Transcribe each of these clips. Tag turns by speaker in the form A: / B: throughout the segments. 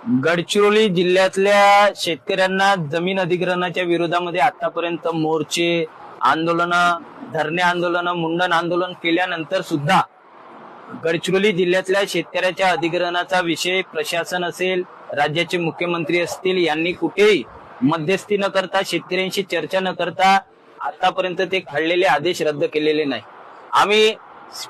A: गडचिरोली जिल्ह्यातल्या शेतकऱ्यांना जमीन अधिग्रहणाच्या विरोधामध्ये आतापर्यंत मोर्चे, आंदोलन, धरणे आंदोलन, मुंडन आंदोलन केल्यानंतर सुद्धा गडचिरोली जिल्ह्यातल्या शेतकऱ्याच्या अधिग्रहणाचा विषय प्रशासन असेल, राज्याचे मुख्यमंत्री असतील, यांनी कुठेही मध्यस्थी न करता, शेतकऱ्यांशी चर्चा न करता आतापर्यंत ते काढलेले आदेश रद्द केलेले नाही। आम्ही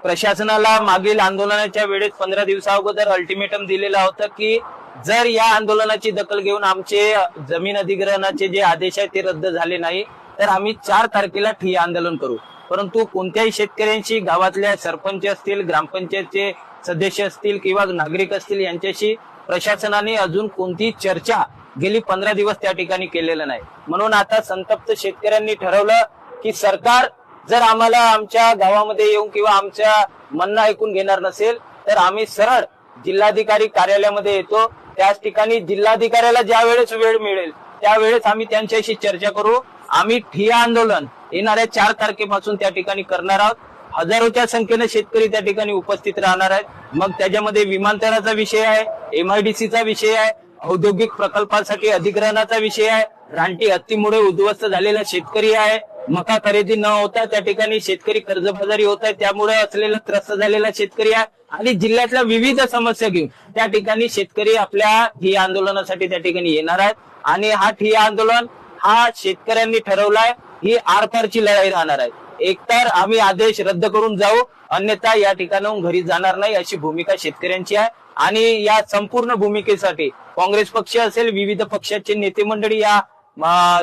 A: प्रशासनाला मागील आंदोलनाच्या वेळेस 15 दिवसा अगोदर अल्टिमेटम दिलेला होता की जर या आंदोलनाची दखल घेऊन आमचे जमीन अधिग्रहणाचे जे आदेश आहेत ते रद्द झाले नाही तर आम्ही 4 तारखेला ठिय्या आंदोलन करू। परंतु कोणत्याही शेतकऱ्यांशी, गावातल्या सरपंच असतील, ग्रामपंचायतचे सदस्य असतील किंवा नागरिक असतील, यांच्याशी प्रशासनाने अजून कोणतीही चर्चा गेली 15 दिवस त्या ठिकाणी केलेलं नाही। म्हणून आता संतप्त शेतकऱ्यांनी ठरवलं की सरकार जर आम्हाला आमच्या गावामध्ये येऊन किंवा आमच्या म्हणणं ऐकून घेणार नसेल तर आम्ही सरळ जिल्हाधिकारी कार्यालयामध्ये येतो। त्याच ठिकाणी जिल्हाधिकाऱ्याला ज्या वेळेस वेळ मिळेल त्यावेळेस आम्ही त्यांच्याशी चर्चा करू। आम्ही ठिय्या आंदोलन येणाऱ्या 4 तारखेपासून त्या ठिकाणी करणार आहोत। हजारोच्या संख्येने शेतकरी त्या ठिकाणी उपस्थित राहणार आहेत। मग त्याच्यामध्ये विमानतळाचा विषय आहे, MIDCचा विषय आहे, औद्योगिक प्रकल्पासाठी अधिग्रहणाचा विषय आहे, रानटी हत्तीमुळे उद्ध्वस्त झालेला शेतकरी आहे, मका खरेदी न होता त्या ठिकाणी शेतकरी कर्जबाजारी होत आहे त्यामुळे असलेला त्रस्त झालेला शेतकरी आहे, आणि जिल्ह्यातल्या विविध समस्या घेऊन त्या ठिकाणी शेतकरी आपल्या ठिय्या आंदोलनासाठी त्या ठिकाणी येणार आहेत। आणि हा ठिय्या आंदोलन हा शेतकऱ्यांनी ठरवलाय, ही आरपारची लढाई राहणार आहे। एकतर आम्ही आदेश रद्द करून जाऊ, अन्यथा या ठिकाणाहून घरी जाणार नाही, अशी भूमिका शेतकऱ्यांची आहे। आणि या संपूर्ण भूमिकेसाठी काँग्रेस पक्ष असेल, विविध पक्षाचे नेते मंडळी या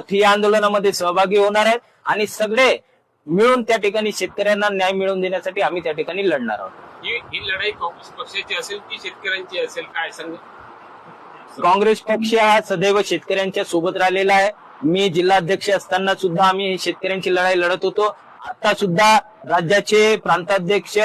A: ठिय्या आंदोलनामध्ये सहभागी होणार आहेत आणि सगळे मिळून त्या ठिकाणी शेतकऱ्यांना न्याय मिळवून देण्यासाठी आम्ही त्या ठिकाणी लढणार आहोत।
B: ही लढाई काँग्रेस पक्षाची असेल की शेतकऱ्यांची असेल, काय सांग?
A: काँग्रेस पक्ष हा सदैव शेतकऱ्यांच्या सोबत राहिलेला आहे। मी जिल्हाध्यक्ष असताना सुद्धा आम्ही शेतकऱ्यांची लढाई लढत होतो। आता सुद्धा राज्याचे प्रांताध्यक्ष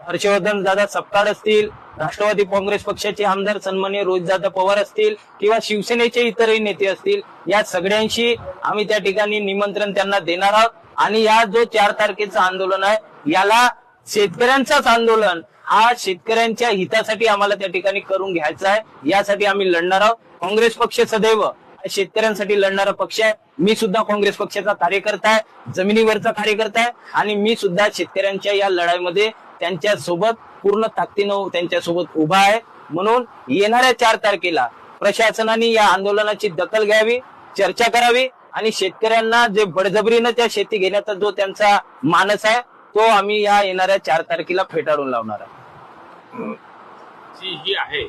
A: हर्षवर्धन दादा सपकाळ असतील, राष्ट्रवादी काँग्रेस पक्षाचे आमदार सन्माननीय रोहितदादा पवार असतील किंवा शिवसेनेचे इतरही नेते असतील, या सगळ्यांशी आम्ही त्या ठिकाणी निमंत्रण त्यांना देणार आहोत। आणि या जो 4 तारखेचं आंदोलन आहे याला शेतकऱ्यांचाच आंदोलन, हा शेतकऱ्यांच्या हितासाठी आम्हाला त्या ठिकाणी करून घ्यायचा आहे, यासाठी आम्ही लढणार आहोत। काँग्रेस पक्ष सदैव शेतकऱ्यांसाठी लढणारा पक्ष आहे। मी सुद्धा काँग्रेस पक्षाचा कार्यकर्ता आहे, जमिनीवरचा कार्यकर्ता आहे, आणि मी सुद्धा शेतकऱ्यांच्या या लढाईमध्ये त्यांच्या सोबत पूर्ण ताकदीनं त्यांच्या सोबत उभा आहे। म्हणून येणाऱ्या 4 तारखेला प्रशासनाने या आंदोलनाची दखल घ्यावी, चर्चा करावी, आणि शेतकऱ्यांना जे बळजबरीनं त्या शेती घेण्याचा जो त्यांचा मानस आहे तो आम्ही या येणाऱ्या 4 तारखेला फेटाळून लावणार आहे।
B: जी ही आहे